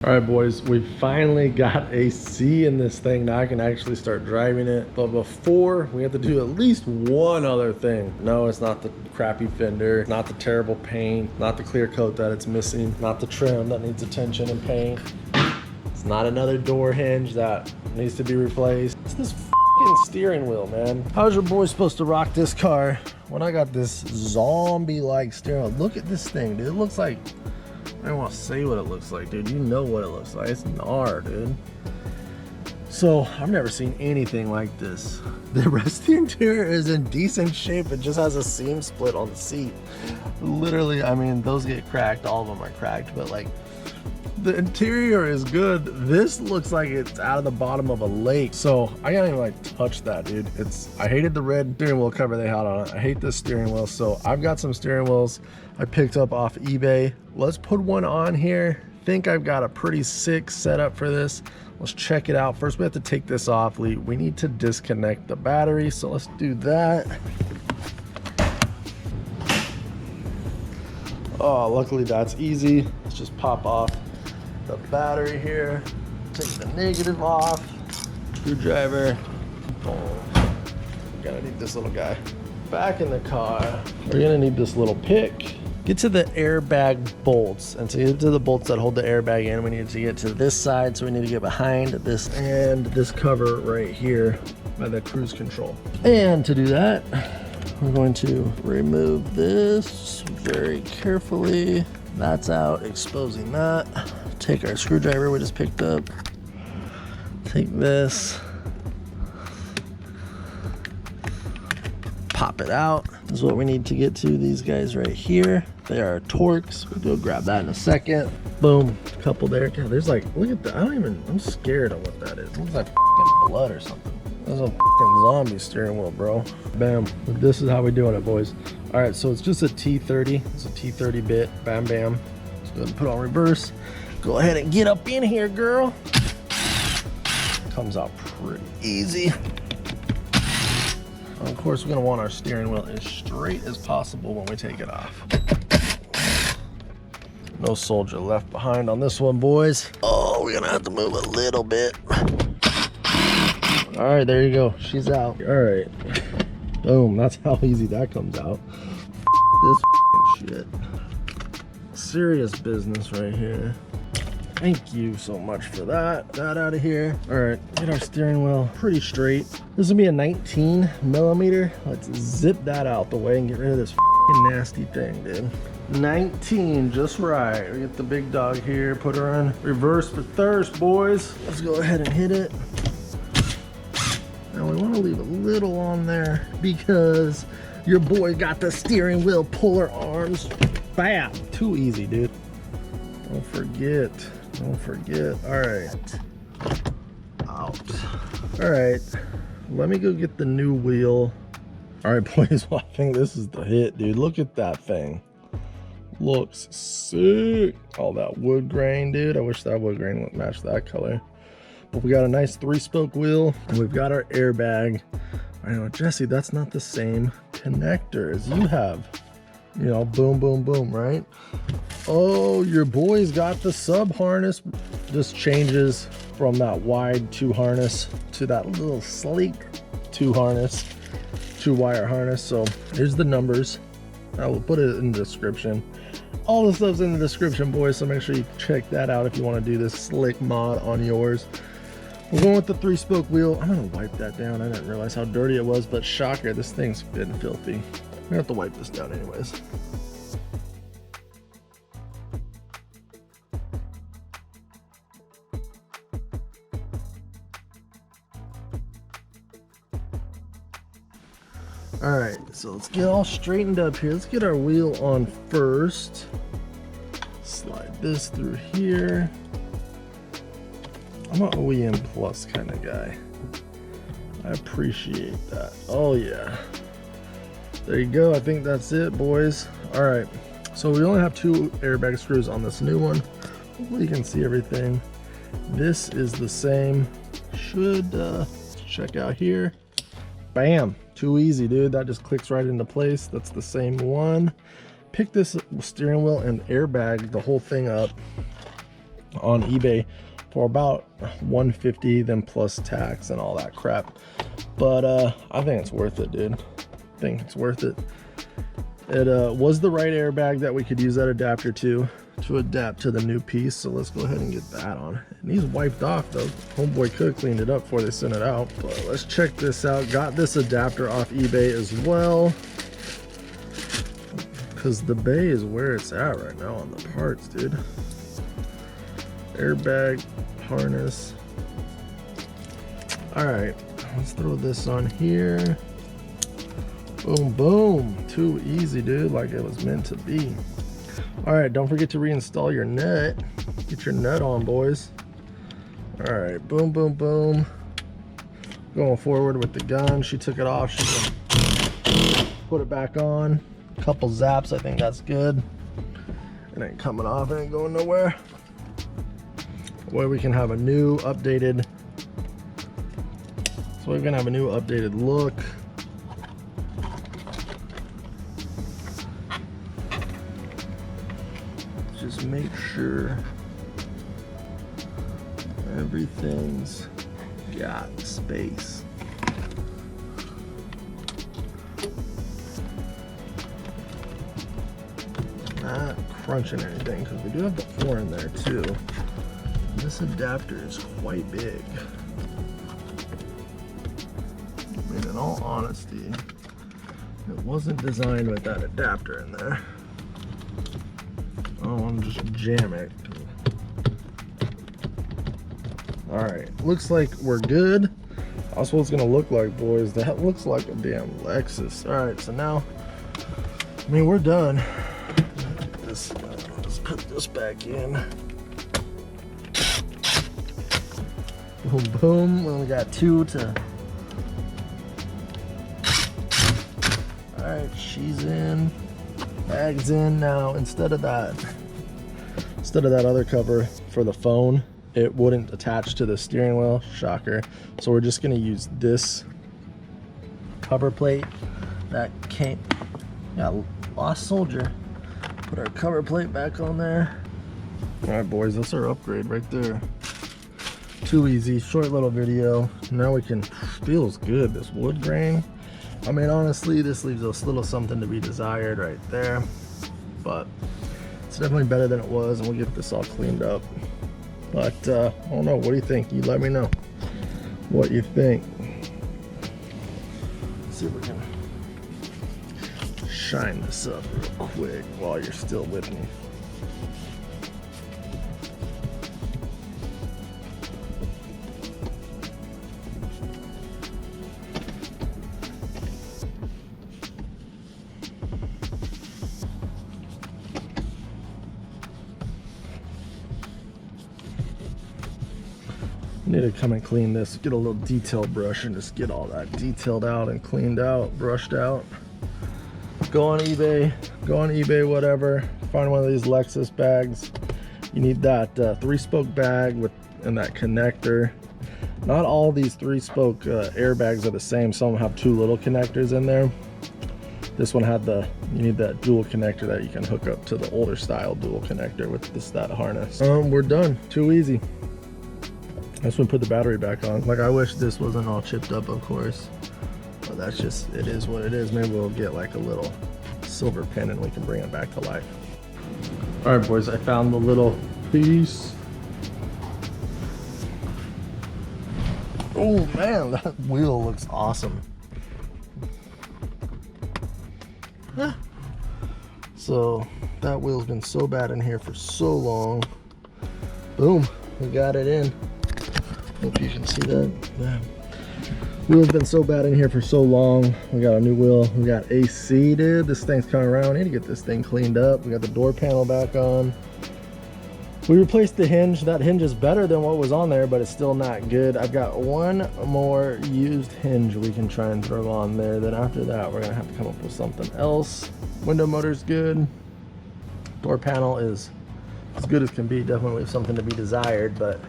All right, boys, we finally got a C in this thing. Now I can actually start driving it. But before, we have to do at least one other thing. No, it's not the crappy fender, not the terrible paint, not the clear coat that it's missing, not the trim that needs attention and paint. It's not another door hinge that needs to be replaced. It's this f***ing steering wheel, man. How's your boy supposed to rock this car when I got this zombie-like steering wheel? Look at this thing, dude. It looks like, I don't want to say what it looks like, dude. You know what it looks like. It's gnar, dude. So I've never seen anything like this. The rest of the interior is in decent shape. It just has a seam split on the seat. Literally, I mean, those get cracked. All of them are cracked, but like, the interior is good. This looks like it's out of the bottom of a lake. So I can't even like touch that, dude. I hated the red steering wheel cover they had on it. I hate this steering wheel. So I've got some steering wheels I picked up off eBay. Let's put one on here. Think I've got a pretty sick setup for this. Let's check it out. First, we have to take this off. We need to disconnect the battery. So let's do that. Oh, luckily that's easy. Let's just pop off the battery here, take the negative off, screwdriver, boom. We're gonna need this little guy. Back in the car, we're gonna need this little pick. Get to the airbag bolts, and to get to the bolts that hold the airbag in, we need to get to this side, so we need to get behind this and this cover right here by the cruise control. And to do that, we're going to remove this very carefully. That's out, exposing that. Take our screwdriver we just picked up. Take this. Pop it out. This is what we need to get to these guys right here. They are Torx. We'll go grab that in a second. Boom, couple there. God, there's like, look at that. I'm scared of what that is. It looks like f***ing blood or something. That's a f***ing zombie steering wheel, bro. Bam. This is how we doing it, boys. All right, so it's just a T30. It's a T30 bit. Bam, bam. Let's go ahead and put on reverse. Go ahead and get up in here, girl. Comes out pretty easy. Of course, we're gonna want our steering wheel as straight as possible when we take it off. No soldier left behind on this one, boys. Oh, we're gonna have to move a little bit. All right, there you go. She's out. All right. Boom, that's how easy that comes out. This shit. Serious business right here. Thank you so much for that. That out of here. All right, get our steering wheel pretty straight. This will be a 19 millimeter. Let's zip that out the way and get rid of this nasty thing, dude. 19, just right. We get the big dog here, put her on reverse for thirst, boys. Let's go ahead and hit it. Now we want to leave a little on there because your boy got the steering wheel puller arms. Bam! Too easy, dude. Don't forget. Don't forget. All right. Out. All right. Let me go get the new wheel. All right, boys. Well, I think this is the hit, dude. Look at that thing. Looks sick. All that wood grain, dude. I wish that wood grain would match that color. But we got a nice 3-spoke wheel, and we've got our airbag. I know, Jesse, that's not the same connector as you have. You know, boom, boom, boom, right? Oh, your boy's got the sub harness. Just changes from that wide 2 harness to that little sleek 2 harness, 2-wire harness. So here's the numbers. I will put it in the description. All the stuff's in the description, boys, so make sure you check that out if you want to do this slick mod on yours. We're going with the 3-spoke wheel. I'm gonna wipe that down. I didn't realize how dirty it was, but shocker, this thing's been filthy. I'm gonna have to wipe this down anyways. All right, so let's get all straightened up here. Let's get our wheel on first. Slide this through here. I'm an OEM Plus kind of guy. I appreciate that. Oh yeah. There you go. I think that's it, boys. All right. So we only have 2 airbag screws on this new one. Hopefully you can see everything. This is the same. Should check out here. Bam. Too easy, dude. That just clicks right into place. That's the same one. Pick this steering wheel and airbag the whole thing up. on eBay for about $150, then plus tax and all that crap. But I think it's worth it, dude. I think it's worth it. It was the right airbag that we could use that adapter to adapt to the new piece. So let's go ahead and get that on. It needs wiped off though. Homeboy could have cleaned it up before they sent it out. But let's check this out. Got this adapter off eBay as well, because the bay is where it's at right now on the parts, dude. Airbag, harness. All right, let's throw this on here. Boom, boom. Too easy, dude, like it was meant to be. All right, don't forget to reinstall your nut. Get your nut on, boys. All right, boom, boom, boom. Going forward with the gun. She took it off. She's gonna put it back on. Couple zaps, I think that's good. It ain't coming off, it ain't going nowhere. Where we can have a new updated, so we're gonna have a new updated look. Just make sure everything's got space. Not crunching anything, because we do have the 4 in there too. This adapter is quite big. I mean, in all honesty, it wasn't designed with that adapter in there. I don't want to just jam it. Alright, looks like we're good. That's what it's gonna look like, boys. That looks like a damn Lexus. Alright, so now, I mean, we're done. Let's put this back in. Boom, boom. We only got 2 to. Alright, she's in. Bag's in. Now, instead of that other cover for the phone, it wouldn't attach to the steering wheel. Shocker. So we're just gonna use this cover plate that came. Yeah, lost soldier. Put our cover plate back on there. All right, boys, that's our upgrade right there. Too easy, short little video. Now we can, feels good, this wood grain. I mean, honestly, this leaves a little something to be desired right there, but it's definitely better than it was, and we'll get this all cleaned up. But I don't know, what do you think? You let me know what you think. Let's see if we can shine this up real quick while you're still with me. Need to come and clean this, get a little detail brush and just get all that detailed out and cleaned out, brushed out. Go on eBay, whatever, find one of these Lexus bags. You need that 3-spoke bag and that connector. Not all these 3-spoke airbags are the same. Some have 2 little connectors in there. This one had you need that dual connector that you can hook up to the older style dual connector with that harness. We're done, too easy. That's when we put the battery back on. Like, I wish this wasn't all chipped up, of course. But that's just, it is what it is. Maybe we'll get like a little silver pin and we can bring it back to life. All right, boys, I found the little piece. Oh man, that wheel looks awesome. So that wheel's been so bad in here for so long. Boom, we got it in. Hope you can see that. Yeah. Wheel's been so bad in here for so long. We got a new wheel. We got AC, dude. This thing's coming around. We need to get this thing cleaned up. We got the door panel back on. We replaced the hinge. That hinge is better than what was on there, but it's still not good. I've got one more used hinge we can try and throw on there. Then after that, we're gonna have to come up with something else. Window motor's good. Door panel is as good as can be. Definitely something to be desired, but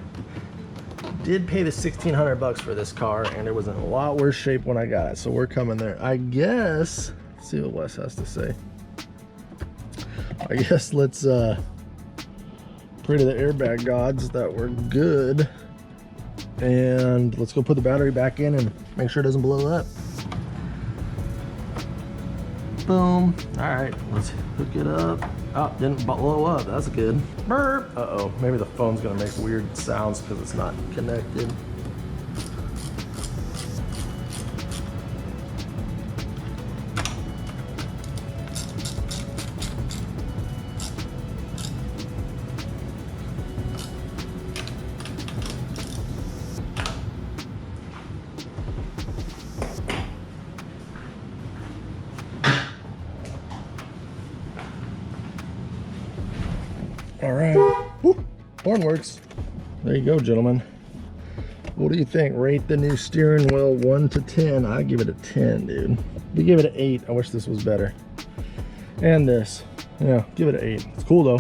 did pay the $1,600 for this car, and it was in a lot worse shape when I got it. So we're coming there. I guess, let's see what Wes has to say. I guess let's Pray to the airbag gods that we're good. And let's go put the battery back in and make sure it doesn't blow up. Boom. All right, let's hook it up. Oh, didn't blow up. That's good. Burp. Uh-oh, maybe the phone's gonna make weird sounds because it's not connected. All right, woo, horn works. There you go, gentlemen. What do you think? Rate the new steering wheel 1 to 10. I give it a 10, dude. We give it an 8. I wish this was better. And this, yeah, give it an 8. It's cool though.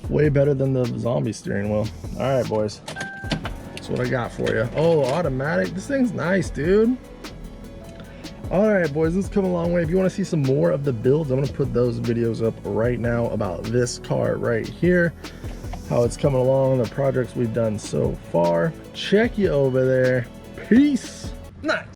Way better than the zombie steering wheel. All right, boys. That's what I got for you. Oh, automatic. This thing's nice, dude. All right, boys, this has come a long way. If you want to see some more of the builds, I'm going to put those videos up right now about this car right here, how it's coming along, the projects we've done so far. Check you over there. Peace. Nice.